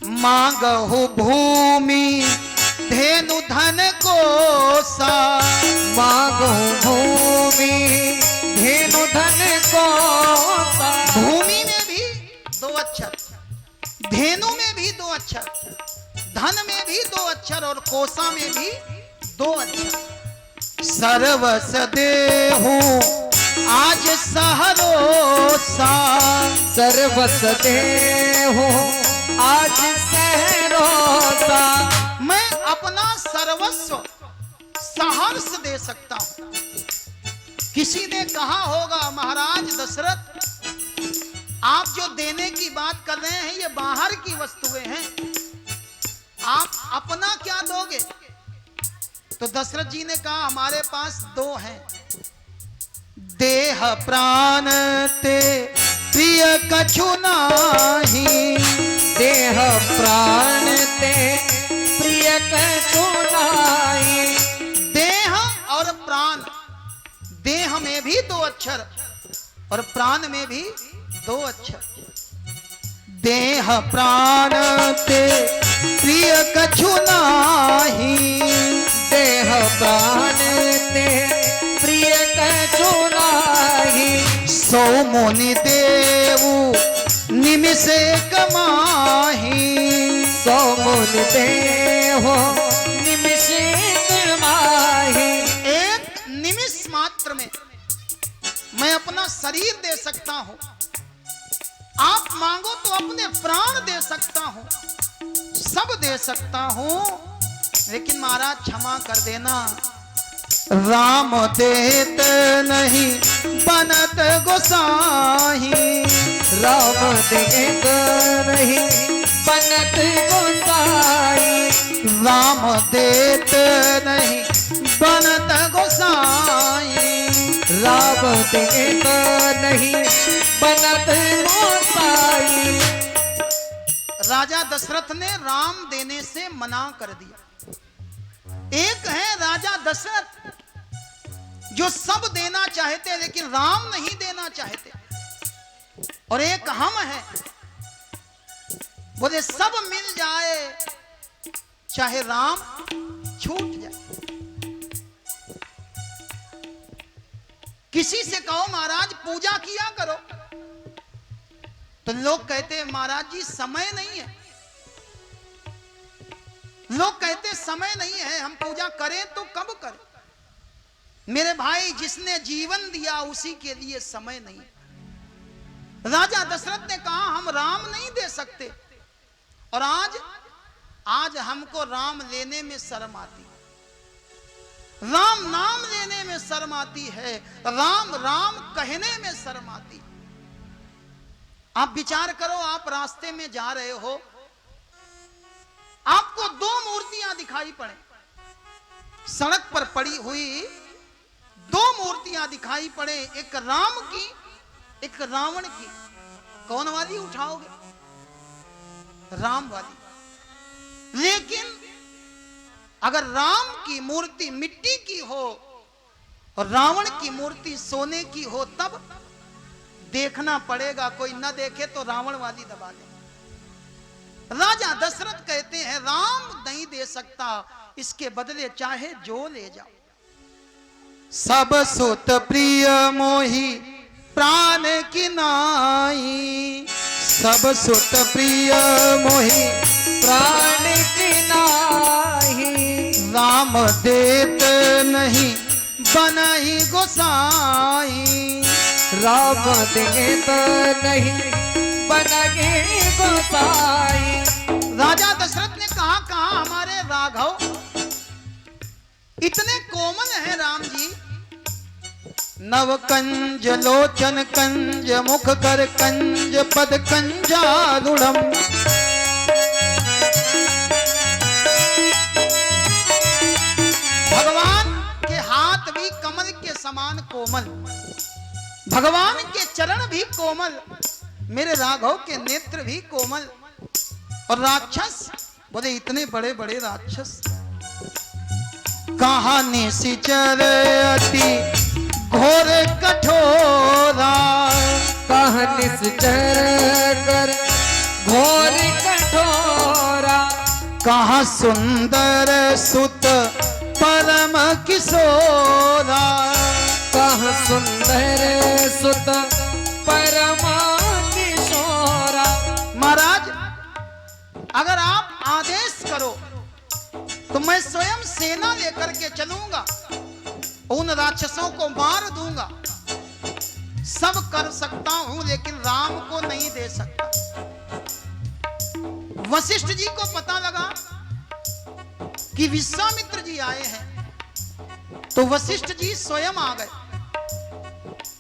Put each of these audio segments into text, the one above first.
मांगहु भूमि धेनु धन कोसा। मांगहु भूमि धेनु धन कोसा। भूमि में भी 2 अक्षर, धेनु में भी 2 अक्षर, धन में भी 2 अक्षर और कोसा में भी 2 अक्षर। सर्वस देहु आज सहरोसा। सर्वस देहु आज सहरोसा। मैं अपना सर्वस्व सहर्ष दे सकता हूं। किसी ने कहा होगा महाराज दशरथ, आप जो देने की बात कर रहे हैं ये बाहर की वस्तुएं हैं, आप अपना क्या दोगे? तो दशरथ जी ने कहा हमारे पास 2 हैं। देह प्राण ते प्रिय कछु नाही। देह प्राण ते प्रिय कछु नाही। देह और प्राण, देह में भी 2 अक्षर और प्राण में भी 2 अक्षर। देह प्राण ते प्रिय कछु नाही। देह प्राण ते प्रिय कछु नाही। सो मुनि देवु निमिषे कमाही। सो मुनि देहु निमिषे कमाही। एक निमिष मात्र में मैं अपना शरीर दे सकता हूं। आप मांगो तो अपने प्राण दे सकता हूं, सब दे सकता हूं, लेकिन महाराज क्षमा कर देना, राम देत नहीं बनत गोसाई। राम देत नहीं बनत गोसाई। राम देत नहीं बनत गोसाई। राम देत नहीं बनत गोसाई। राजा दशरथ ने राम देने से मना कर दिया। एक है राजा दशरथ जो सब देना चाहते लेकिन राम नहीं देना चाहते, और एक हम हैं बोले सब मिल जाए चाहे राम छूट जाए। किसी से कहो महाराज पूजा किया करो, तो लोग कहते हैं महाराज जी समय नहीं है। लोग कहते समय नहीं है, हम पूजा करें तो कब करें? मेरे भाई जिसने जीवन दिया उसी के लिए समय नहीं। राजा दशरथ ने कहा हम राम नहीं दे सकते, और आज हमको राम लेने में शर्म आती है, राम नाम लेने में शर्म आती है, राम राम कहने में शर्म आती है। आप विचार करो, आप रास्ते में जा रहे हो, आपको 2 मूर्तियां दिखाई पड़े, सड़क पर पड़ी हुई 2 मूर्तियां दिखाई पड़े, एक राम की एक रावण की, कौन वाली उठाओगे? राम वाली। लेकिन अगर राम की मूर्ति मिट्टी की हो और रावण की मूर्ति सोने की हो, तब देखना पड़ेगा, कोई न देखे तो रावण वाली दबा दे। राजा दशरथ कहते हैं राम नहीं दे सकता, इसके बदले चाहे जो ले जाओ। सब सुत प्रिय मोही प्राण की नाई। सब सुत प्रिय मोही प्राण की नाही। राम देत नहीं बनई गोसाई। राम देत नहीं बनई गोसाई। राजा दशरथ ने कहा हमारे राघव इतने कोमल हैं राम जी। नव कंज लोचन कंज मुख कर कंज पद कंजारुणम। भगवान के हाथ भी कमल के समान कोमल, भगवान के चरण भी कोमल, मेरे राघव के नेत्र भी कोमल। और राक्षस बोले इतने बड़े बड़े राक्षस कहानी सिचर अति घोर कठोरा। कहानी सिचर कर घोर कठोरा। कहा सुंदर सुत परम किशोरा। कह सुंदर सुत परम किशोरा। महाराज अगर आप आदेश करो तो मैं स्वयं सेना लेकर के चलूंगा, उन राक्षसों को मार दूंगा, सब कर सकता हूं, लेकिन राम को नहीं दे सकता। वशिष्ठ जी को पता लगा कि विश्वामित्र जी आए हैं, तो वशिष्ठ जी स्वयं आ गए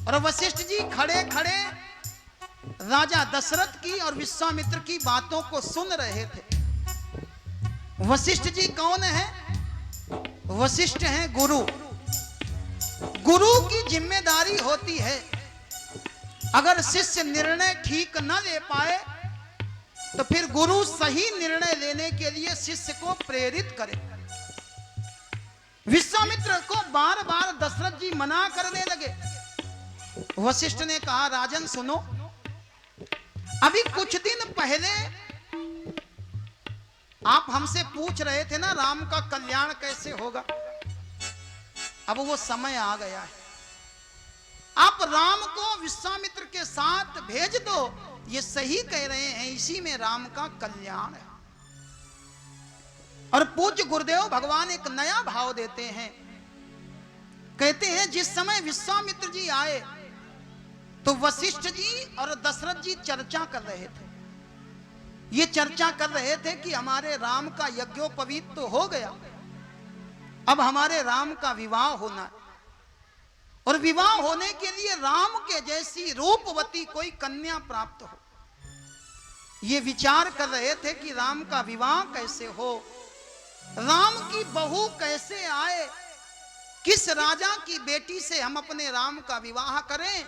और वशिष्ठ जी खड़े खड़े राजा दशरथ की और विश्वामित्र की बातों को सुन रहे थे। वशिष्ठ जी कौन है? वशिष्ठ हैं गुरु। गुरु की जिम्मेदारी होती है, अगर शिष्य निर्णय ठीक न ले पाए तो फिर गुरु सही निर्णय लेने के लिए शिष्य को प्रेरित करे। विश्वामित्र को बार बार दशरथ जी मना करने लगे। वशिष्ठ ने कहा, राजन सुनो, अभी कुछ दिन पहले आप हमसे पूछ रहे थे ना राम का कल्याण कैसे होगा। अब वो समय आ गया है, आप राम को विश्वामित्र के साथ भेज दो, ये सही कह रहे हैं, इसी में राम का कल्याण है। और पूज्य गुरुदेव भगवान एक नया भाव देते हैं, कहते हैं जिस समय विश्वामित्र जी आए तो वशिष्ठ जी और दशरथ जी चर्चा कर रहे थे। ये चर्चा कर रहे थे कि हमारे राम का यज्ञोपवीत तो हो गया, अब हमारे राम का विवाह होना है, और विवाह होने के लिए राम के जैसी रूपवती कोई कन्या प्राप्त हो। ये विचार कर रहे थे कि राम का विवाह कैसे हो, राम की बहू कैसे आए, किस राजा की बेटी से हम अपने राम का विवाह करें।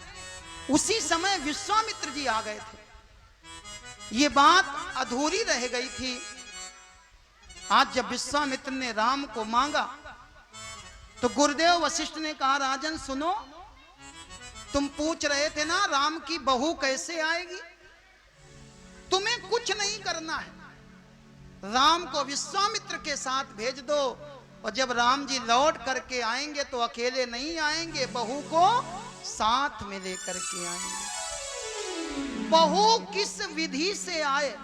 उसी समय विश्वामित्र जी आ गए थे। ये बात अधूरी रह गई थी। आज जब विश्वामित्र ने राम को मांगा तो गुरुदेव वशिष्ठ ने कहा, राजन सुनो, तुम पूछ रहे थे ना राम की बहू कैसे आएगी, तुम्हें कुछ नहीं करना है, राम को विश्वामित्र के साथ भेज दो, और जब राम जी लौट करके आएंगे तो अकेले नहीं आएंगे, बहू को साथ में लेकर के आएंगे। बहू किस विधि से आए,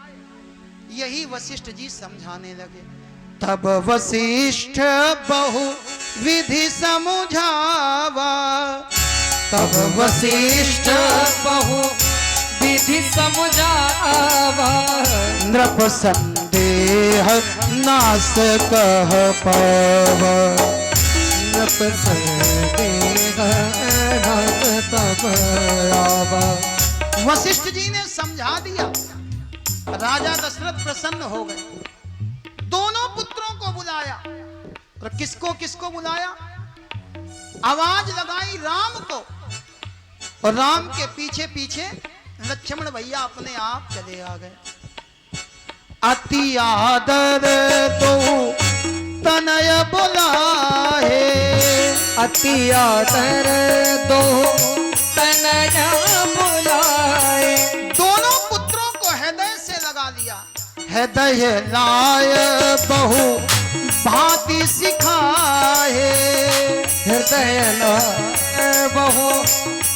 यही वशिष्ठ जी समझाने लगे। तब वशिष्ठ बहु विधि समझावा, तब वशिष्ठ बहु विधि समझावा। नृप संदेह नास कह पावा, नृप संदेह नास तब आवा। वशिष्ठ जी ने समझा दिया। राजा दशरथ प्रसन्न हो गए, दोनों पुत्रों को बुलाया, और किसको किसको बुलाया, आवाज लगाई राम को, और राम के पीछे पीछे लक्ष्मण भैया अपने आप चले आ गए। अति आदर तो तनय बुलाए, अति आदर दो तनय बुलाए। दोनों पुत्रों को हृदय से लगा लिया। हृदय लाय बहु भांति सिखाए, हृदय लाय बहु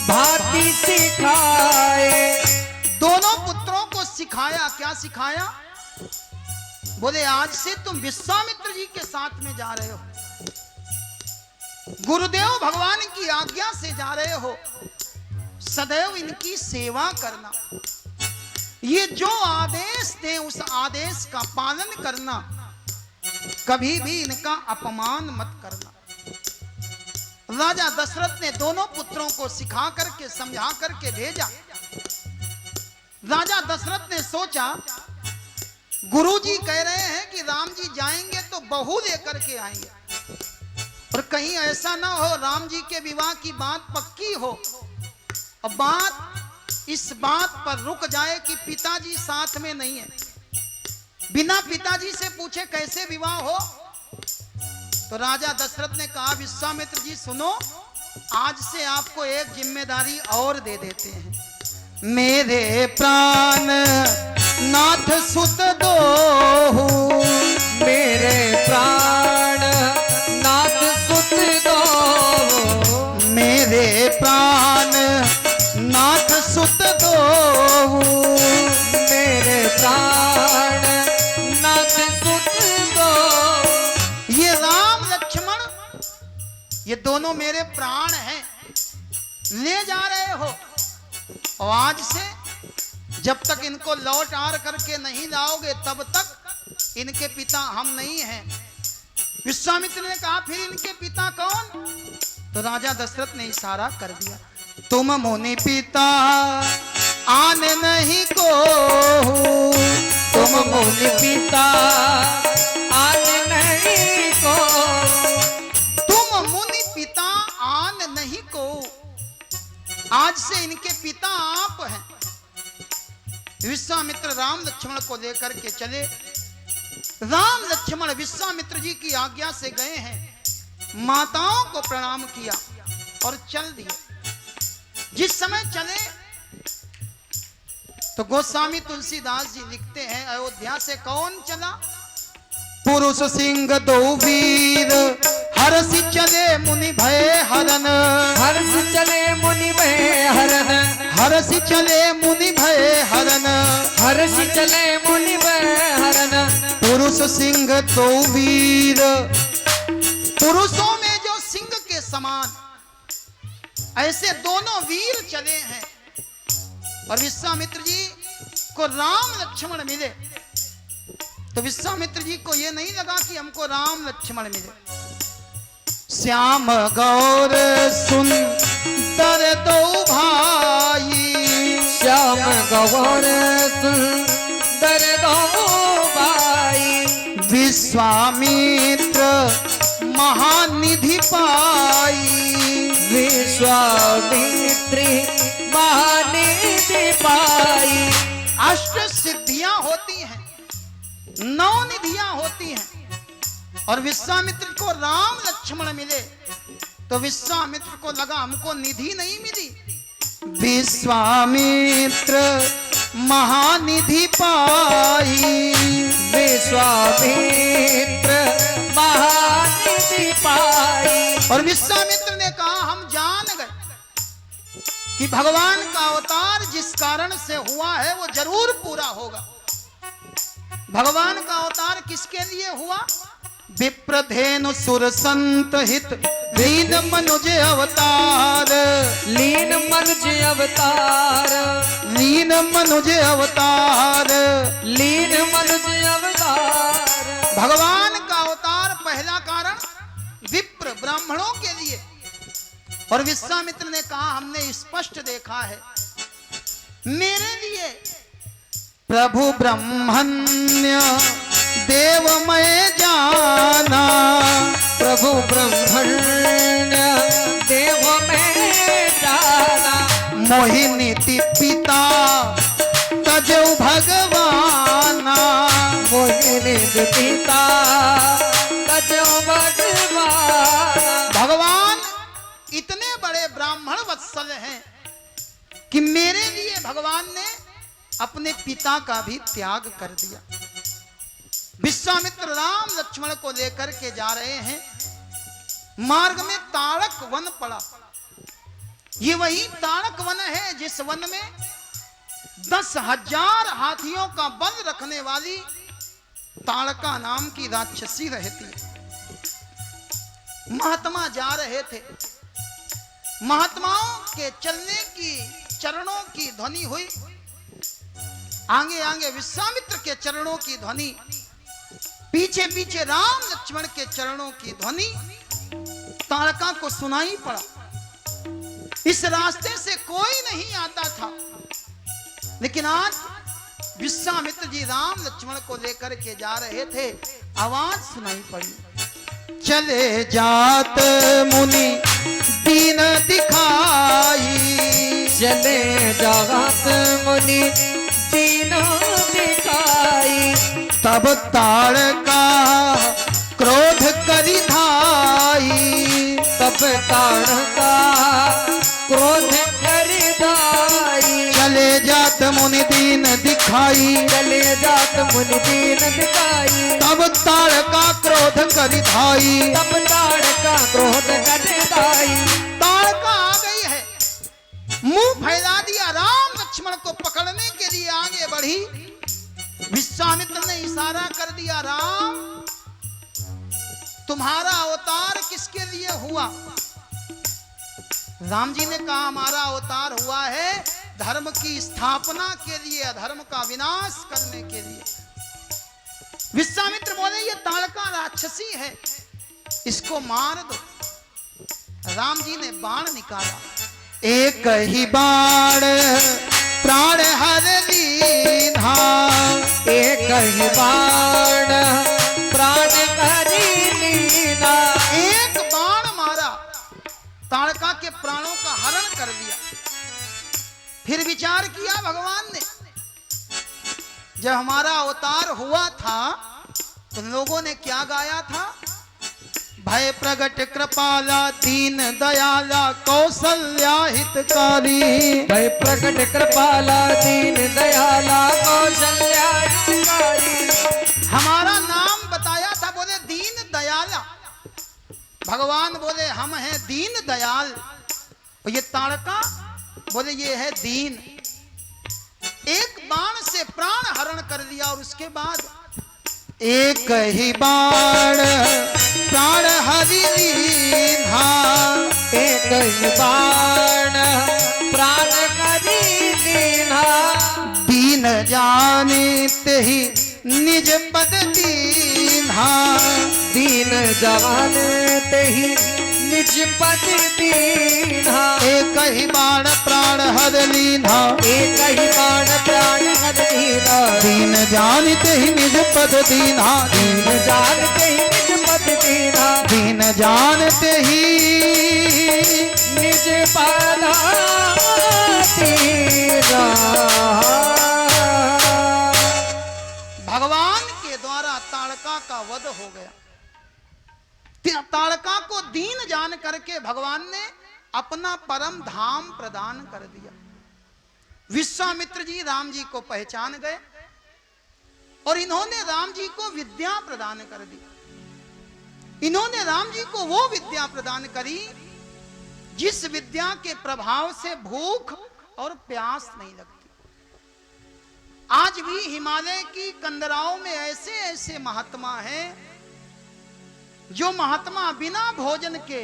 भांति सिखाए। दोनों पुत्रों को सिखाया। क्या सिखाया? बोले आज से तुम विश्वामित्र जी के साथ में जा रहे हो, गुरुदेव भगवान की आज्ञा से जा रहे हो, सदैव इनकी सेवा करना, ये जो आदेश दे उस आदेश का पालन करना, कभी भी इनका अपमान मत करना। राजा दशरथ ने दोनों पुत्रों को सिखा करके समझा करके भेजा। राजा दशरथ ने सोचा गुरुजी कह रहे हैं कि राम जी जाएंगे तो बहू लेकर के आएंगे, और कहीं ऐसा ना हो राम जी के विवाह की बात पक्की हो और बात इस बात पर रुक जाए कि पिताजी साथ में नहीं है, बिना पिताजी से पूछे कैसे विवाह हो। तो राजा दशरथ ने कहा विश्वामित्र जी सुनो, आज से आपको एक जिम्मेदारी और दे देते हैं। मेरे प्राण नाथ सुत दो, मेरे प्राण नाथ सुत दो, मेरे प्राण नाथ सुत दो, मेरे प्राण नाथ सुत दो। ये राम लक्ष्मण ये दोनों मेरे प्राण हैं, ले जा रहे हो। और आज से जब तक इनको लौट आर करके नहीं लाओगे तब तक इनके पिता हम नहीं हैं। विश्वामित्र ने कहा फिर इनके पिता कौन? तो राजा दशरथ ने इशारा कर दिया, तुम मुनि पिता आन नहीं को, तुम मुनि पिता आन नहीं को, तुम मुनि पिता आन नहीं को। आज से इनके पिता आप हैं। विश्वामित्र राम लक्ष्मण को लेकर के चले। राम लक्ष्मण विश्वामित्र जी की आज्ञा से गए हैं, माताओं को प्रणाम किया और चल दिए। जिस समय चले तो गोस्वामी तुलसीदास जी लिखते हैं, अयोध्या से कौन चला? पुरुष सिंह दो वीर हरसि चले मुनि भय हरन, हर्ष चले मुनि भय हरन, हरसि चले मुनि भय हरन, हर्ष चले मुनि भय हरन। पुरुष सिंह दो वीर, पुरुषों में जो सिंह के समान ऐसे दोनों वीर चले हैं। और विश्वामित्र जी को राम लक्ष्मण मिले तो विश्वामित्र जी को यह नहीं लगा कि हमको राम लक्ष्मण मिले। श्याम गौर सुंदर दो भाई, श्याम गौर सुंदर दो भाई, विश्वामित्र महानिधि पाई, विश्वामित्री महानिधि पाई। अष्ट सिद्धियां होती हैं, 9 निधियां होती हैं। और विश्वामित्र को राम लक्ष्मण मिले तो विश्वामित्र को लगा हमको निधि नहीं मिली। विश्वामित्र महानिधि पाई, विश्वामित्र महानिधि पाई। और विश्वामित्र ने कहा हम जान गए कि भगवान का अवतार जिस कारण से हुआ है वो जरूर पूरा होगा। भगवान का अवतार किसके लिए हुआ? विप्रधेनु सुर संत हित लीन मनुज अवतार, लीन मनुज अवतार, लीन मनुज अवतार, लीन मनुज अवतार। भगवान का अवतार पहला कारण विप्र ब्राह्मणों के लिए। और विश्वामित्र ने कहा हमने स्पष्ट देखा है मेरे लिए प्रभु ब्रह्मण्य देव मैं जाना, प्रभु ब्रह्मण्य देव मैं जाना, मोहिनीति पिता तजौ भगवाना, मोहिनी पिता तजौ भगवाना। भगवान इतने बड़े ब्राह्मण वत्सल हैं कि मेरे लिए भगवान ने अपने पिता का भी त्याग कर दिया। विश्वामित्र राम लक्ष्मण को लेकर के जा रहे हैं, मार्ग में ताड़क वन पड़ा। ये वही ताड़क वन है जिस वन में 10,000 हाथियों का बल रखने वाली ताड़का नाम की राक्षसी रहती है। महात्मा जा रहे थे, महात्माओं के चलने की चरणों की ध्वनि हुई, आगे आगे विश्वामित्र के चरणों की ध्वनि, पीछे पीछे राम लक्ष्मण के चरणों की ध्वनि ताड़का को सुनाई पड़ा। इस रास्ते से कोई नहीं आता था, लेकिन आज विश्वामित्र जी राम लक्ष्मण को लेकर के जा रहे थे, आवाज सुनाई पड़ी, चले जात मुनि दीन दिखाई, चले जात मुनि दीन दिखाई। तब ताड़का क्रोध करी धाई, तब ताड़का क्रोध करी धाई। चले जात मुनि दीन दिखाई, चले जात मुनि दीन दिखाई। तब ताड़का क्रोध करि धाई, तब ताड़का क्रोध करि धाई। ताड़का आ गई है, मुंह फैला दिया, राम लक्ष्मण को पकड़ने के लिए आगे बढ़ी। विश्वामित्र ने इशारा कर दिया, राम तुम्हारा अवतार किसके लिए हुआ? राम जी ने कहा हमारा अवतार हुआ है धर्म की स्थापना के लिए, अधर्म का विनाश करने के लिए। विश्वामित्र बोले ये ताड़का राक्षसी है, इसको मार दो। राम जी ने बाण निकाला, एक ही बाण प्राण हर लीन्हा, एक ही बाण प्राण हरि लीना। एक बाण मारा, ताड़का के प्राणों का हरण कर दिया। फिर विचार किया भगवान ने, जब हमारा अवतार हुआ था तो लोगों ने क्या गाया था? भय प्रगट कृपाला दीन दयाला कौशल्या हितकारी। भय प्रगट कृपाला दीन दयाला कौशल्या हितकारी। हमारा नाम बताया था, बोले दीन दयाला। भगवान बोले हम हैं दीन दयाल। और ये ताड़का बोले ये है दीन। एक बाण से प्राण हरण कर दिया और उसके बाद एक ही बाण प्राण हरि लीन्हा, एक ही बाण प्राण हरि लीना। दीन जानित ही निज पद दीन्हा, दीन जानते ही निज पद दीन्हा। एक ही बाण प्राण हर लीन्हा, एक ही बाण प्राण हरि लीना। दीन जानित ही निज पद दीन्हा, दीन जानते ही निज पद दीन्हा। दीन जानते ही निज पद दीन्हा। भगवान के द्वारा ताड़का का वध हो गया। ताड़का को दीन जान करके भगवान ने अपना परम धाम प्रदान कर दिया। विश्वामित्र जी राम जी को पहचान गए और इन्होंने राम जी को विद्या प्रदान कर दी। इन्होंने राम जी को वो विद्या प्रदान करी जिस विद्या के प्रभाव से भूख और प्यास नहीं लगती। आज भी हिमालय की कंदराओं में ऐसे ऐसे महात्मा हैं जो महात्मा बिना भोजन के,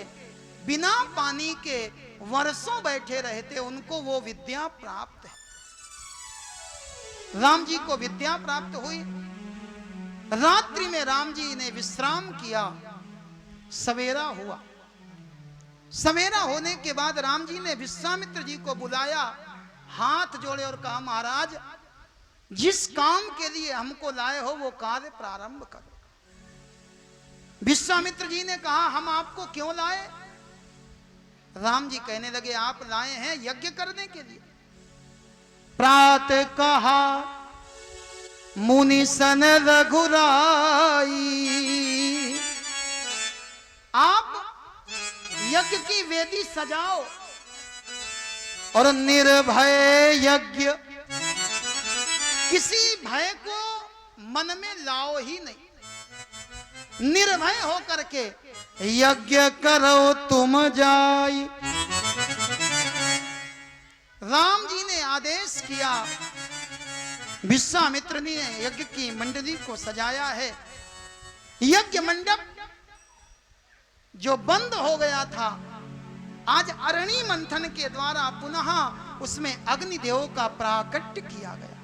बिना पानी के वर्षों बैठे रहते, उनको वो विद्या प्राप्त है। राम जी को विद्या प्राप्त हुई। रात्रि में राम जी ने विश्राम किया, सवेरा हुआ। सवेरा होने के बाद राम जी ने विश्वामित्र जी को बुलाया, हाथ जोड़े और कहा महाराज जिस काम के लिए हमको लाए हो वो कार्य प्रारंभ करो। विश्वामित्र जी ने कहा हम आपको क्यों लाए? राम जी कहने लगे आप लाए हैं यज्ञ करने के लिए। प्रात कहा मुनि सन रघुराई, आप यज्ञ की वेदी सजाओ और निर्भय यज्ञ, किसी भय को मन में लाओ ही नहीं, निर्भय होकर के यज्ञ करो तुम जाई। राम जी ने आदेश किया, विश्वामित्र ने यज्ञ की मंडली को सजाया है। यज्ञ मंडप जो बंद हो गया था, आज अरणि मंथन के द्वारा पुनः उसमें अग्निदेव का प्राकट्य किया गया।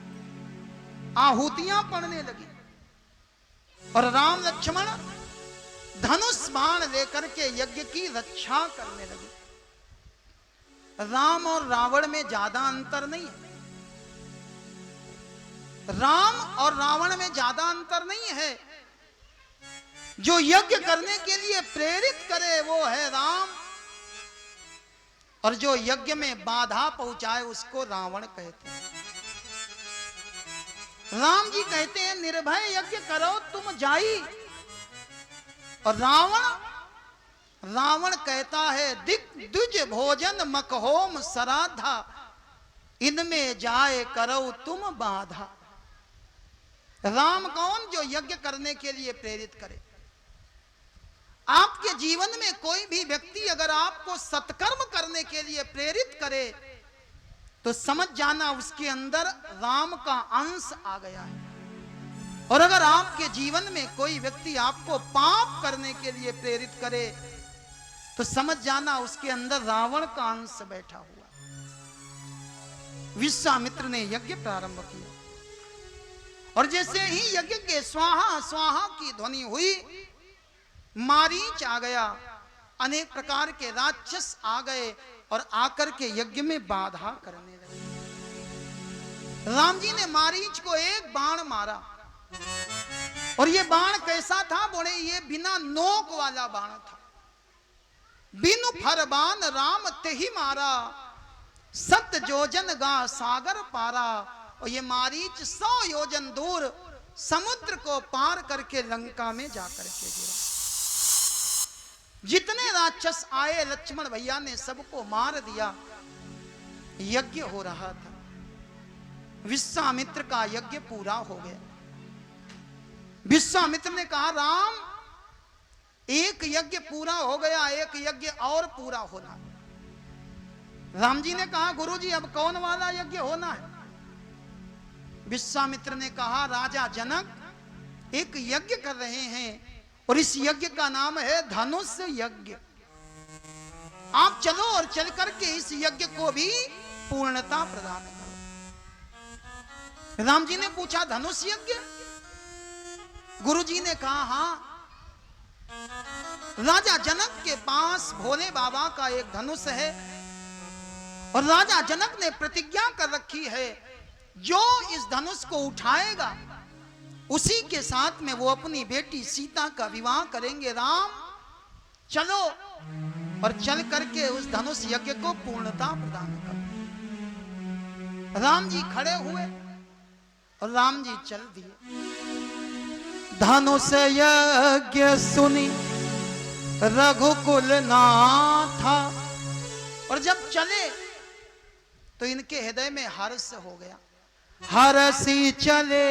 आहुतियां पड़ने लगी और राम लक्ष्मण धनुष बाण लेकर के यज्ञ की रक्षा करने लगे। राम और रावण में ज्यादा अंतर नहीं है। राम और रावण में ज्यादा अंतर नहीं है। जो यज्ञ करने के लिए प्रेरित करे वो है राम, और जो यज्ञ में बाधा पहुंचाए उसको रावण कहते हैं। राम जी कहते हैं निर्भय यज्ञ करो तुम जाई, और रावण कहता है दिक द्विज भोजन मकहोम सराधा, इनमें जाए करो तुम बाधा। राम कौन? जो यज्ञ करने के लिए प्रेरित करे। आपके जीवन में कोई भी व्यक्ति अगर आपको सत्कर्म करने के लिए प्रेरित करे तो समझ जाना उसके अंदर राम का अंश आ गया है। और अगर आपके जीवन में कोई व्यक्ति आपको पाप करने के लिए प्रेरित करे तो समझ जाना उसके अंदर रावण का अंश बैठा हुआ। विश्वामित्र ने यज्ञ प्रारंभ किया और जैसे ही यज्ञ के स्वाहा स्वाहा की ध्वनि हुई, मारीच आ गया, अनेक प्रकार के राक्षस आ गए और आकर के यज्ञ में बाधा करने लगे। राम जी ने मारीच को एक बाण मारा और ये बाण कैसा था? बोले ये बिना नोक वाला बाण था। बिनु फर बाण राम तेहि मारा, सत जोजन गा सागर पारा। और ये मारीच 100 योजन दूर समुद्र को पार करके लंका में जाकर के गिरा। जितने राक्षस आए लक्ष्मण भैया ने सबको मार दिया। यज्ञ हो रहा था, विश्वामित्र का यज्ञ पूरा हो गया। विश्वामित्र ने कहा राम, एक यज्ञ पूरा हो गया, एक यज्ञ और पूरा होना। राम जी ने कहा गुरुजी अब कौन वाला यज्ञ होना है? विश्वामित्र ने कहा राजा जनक एक यज्ञ कर रहे हैं और इस यज्ञ का नाम है धनुष यज्ञ। आप चलो और चल करके इस यज्ञ को भी पूर्णता प्रदान करो। राम जी ने पूछा धनुष यज्ञ? गुरुजी ने कहा हाँ। राजा जनक के पास भोले बाबा का एक धनुष है और राजा जनक ने प्रतिज्ञा कर रखी है जो इस धनुष को उठाएगा उसी के साथ में वो अपनी बेटी सीता का विवाह करेंगे। राम चलो और चल करके उस धनुष यज्ञ को पूर्णता प्रदान करो। राम जी खड़े हुए और राम जी चल दिए। धनुष यज्ञ सुनी रघुकुल नाथा। और जब चले तो इनके हृदय में हर्ष हो गया। हर्षी चले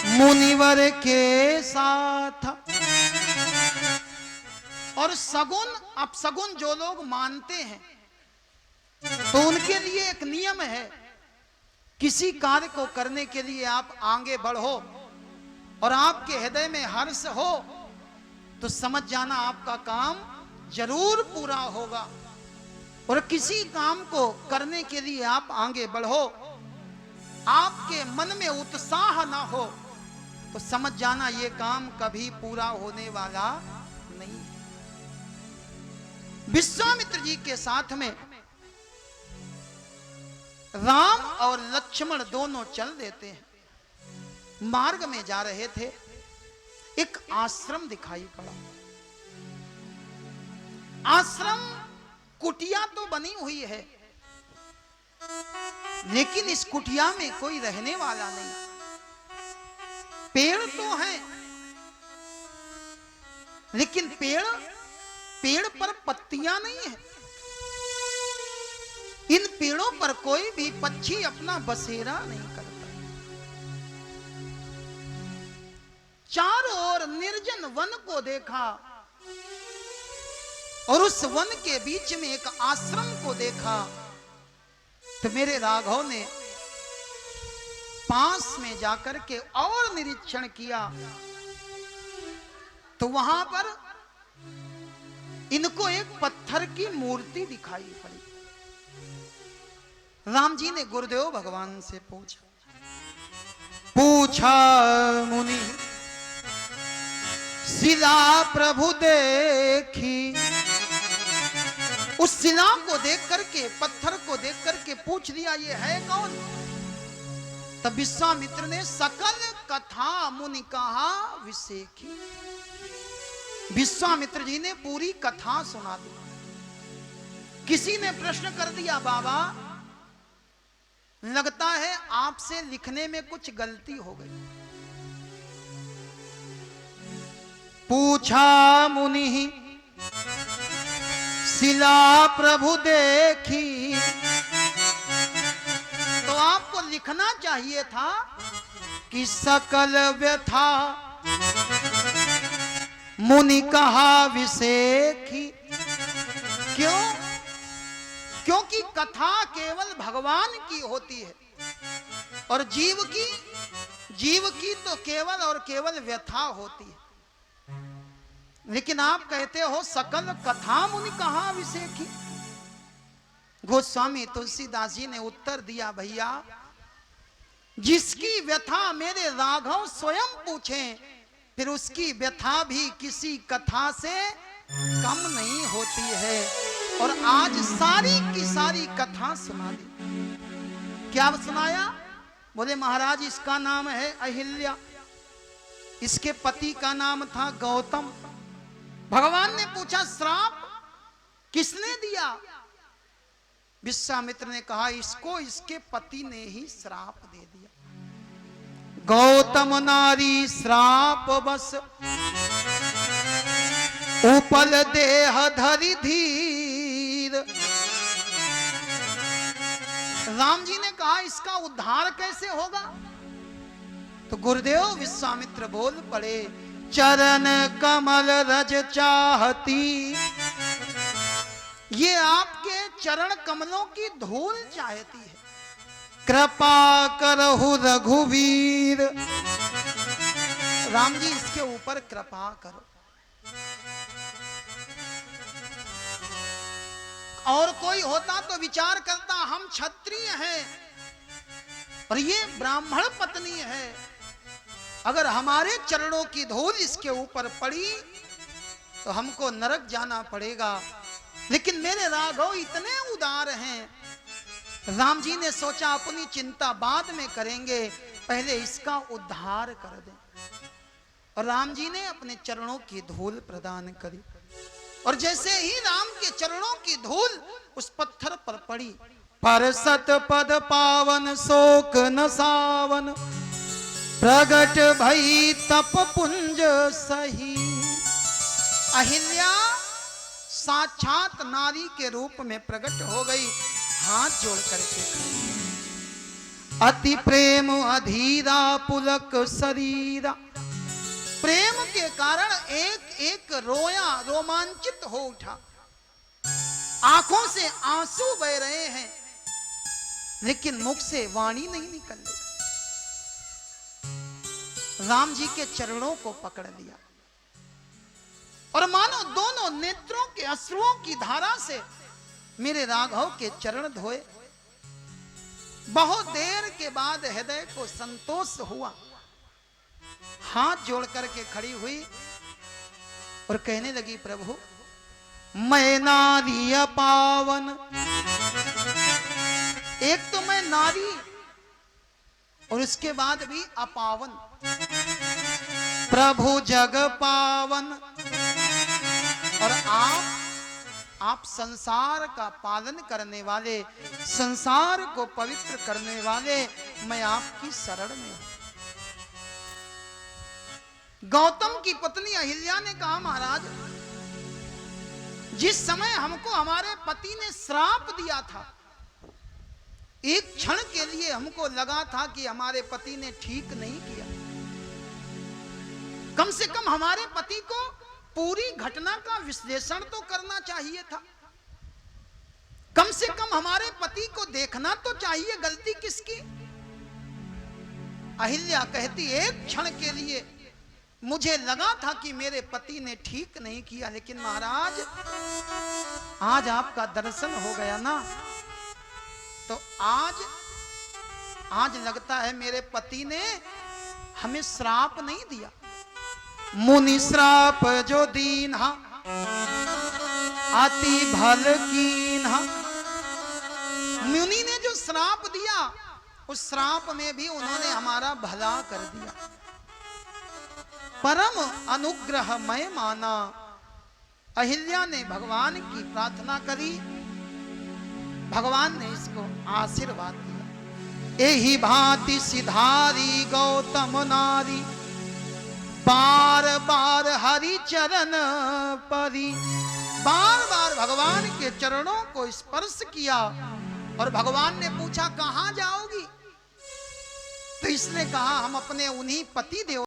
मुनिवर के साथ। और सगुन अपसगुन जो लोग मानते हैं तो उनके लिए एक नियम है, किसी कार्य को करने के लिए आप आगे बढ़ो और आपके हृदय में हर्ष हो तो समझ जाना आपका काम जरूर पूरा होगा। और किसी काम को करने के लिए आप आगे बढ़ो, आपके मन में उत्साह ना हो तो समझ जाना ये काम कभी पूरा होने वाला नहीं है। विश्वामित्र जी के साथ में राम और लक्ष्मण दोनों चल देते हैं। मार्ग में जा रहे थे, एक आश्रम दिखाई पड़ा। आश्रम कुटिया तो बनी हुई है लेकिन इस कुटिया में कोई रहने वाला नहीं। पेड़ तो हैं लेकिन पेड़ पर पत्तियां नहीं है। इन पेड़ों पर कोई भी पक्षी अपना बसेरा नहीं करता। चारों ओर निर्जन वन को देखा और उस वन के बीच में एक आश्रम को देखा तो मेरे राघव ने पास में जाकर के और निरीक्षण किया तो वहां पर इनको एक पत्थर की मूर्ति दिखाई पड़ी। राम जी ने गुरुदेव भगवान से पूछा मुनि शिला प्रभु देखी। उस शिला को देख करके, पत्थर को देख करके पूछ लिया ये है कौन? तब विश्वामित्र ने सकल कथा मुनि कहा विशेखी। विश्वामित्र जी ने पूरी कथा सुना दी। किसी ने प्रश्न कर दिया बाबा लगता है आपसे लिखने में कुछ गलती हो गई। पूछा मुनि शिला प्रभु देखी लिखना चाहिए था कि सकल व्यथा मुनि कहा विषेखी। क्यों? क्योंकि कथा केवल भगवान की होती है और जीव की तो केवल और केवल व्यथा होती है। लेकिन आप कहते हो सकल कथा मुनि कहा विषेखी। गोस्वामी तुलसीदास जी ने उत्तर दिया, भैया जिसकी व्यथा मेरे राघव स्वयं पूछें, फिर उसकी व्यथा भी किसी कथा से कम नहीं होती है। और आज सारी की सारी कथा सुना दी। क्या सुनाया? बोले महाराज इसका नाम है अहिल्या, इसके पति का नाम था गौतम। भगवान ने पूछा श्राप किसने दिया? विश्वामित्र ने कहा इसको इसके पति ने ही श्राप दे दिया। गौतम नारी श्राप बस उपल देह धरि धीर। राम जी ने कहा इसका उद्धार कैसे होगा? तो गुरुदेव विश्वामित्र बोल पड़े, चरण कमल रज चाहती, ये आपके चरण कमलों की धूल चाहती है। कृपा करहु रघुवीर, राम जी इसके ऊपर कृपा करो। और कोई होता तो विचार करता हम क्षत्रिय हैं और ये ब्राह्मण पत्नी है, अगर हमारे चरणों की धूल इसके ऊपर पड़ी तो हमको नरक जाना पड़ेगा। लेकिन मेरे राघव इतने उदार हैं, राम जी ने सोचा अपनी चिंता बाद में करेंगे, पहले इसका उद्धार कर दें। और राम जी ने अपने चरणों की धूल प्रदान करी। और जैसे ही राम के चरणों की धूल उस पत्थर पर पड़ी, पर सत पद पावन शोक न सावन, प्रगट भई तप पुंज सही। अहिल्या साक्षात नारी के रूप में प्रकट हो गई, हाथ जोड़ करके अति प्रेम अधीरा पुलक शरीरा। प्रेम के कारण एक एक रोया रोमांचित हो उठा, आंखों से आंसू बह रहे हैं लेकिन मुख से वाणी नहीं निकल रही। राम जी के चरणों को पकड़ लिया और मानो दोनों नेत्रों के अश्रुओं की धारा से मेरे राघव के चरण धोए। बहुत देर के बाद हृदय को संतोष हुआ, हाथ जोड़ करके खड़ी हुई और कहने लगी, प्रभु मैं नारी पावन, एक तो मैं नारी और उसके बाद भी अपावन, प्रभु जग पावन, और आप संसार का पालन करने वाले, संसार को पवित्र करने वाले, मैं आपकी शरण में हूं। गौतम की पत्नी अहिल्या ने कहा, महाराज जिस समय हमको हमारे पति ने श्राप दिया था, एक क्षण के लिए हमको लगा था कि हमारे पति ने ठीक नहीं किया। कम से कम हमारे पति को पूरी घटना का विश्लेषण तो करना चाहिए था, कम से कम हमारे पति को देखना तो चाहिए गलती किसकी। अहिल्या कहती, एक क्षण के लिए मुझे लगा था कि मेरे पति ने ठीक नहीं किया, लेकिन महाराज आज आपका दर्शन हो गया ना, तो आज लगता है मेरे पति ने हमें श्राप नहीं दिया। मुनि श्राप जो दीन्हा अति भल कीन्हा, मुनि ने जो श्राप दिया उस श्राप में भी उन्होंने हमारा भला कर दिया। परम अनुग्रह मैं माना। अहिल्या ने भगवान की प्रार्थना करी, भगवान ने इसको आशीर्वाद दिया। एही भांति सिधारी गौतम नारी, बार बार हरि चरण परी। बार बार भगवान के चरणों को स्पर्श किया और भगवान ने पूछा, कहां जाओगी? तो इसने कहा हम अपने उन्हीं पति देव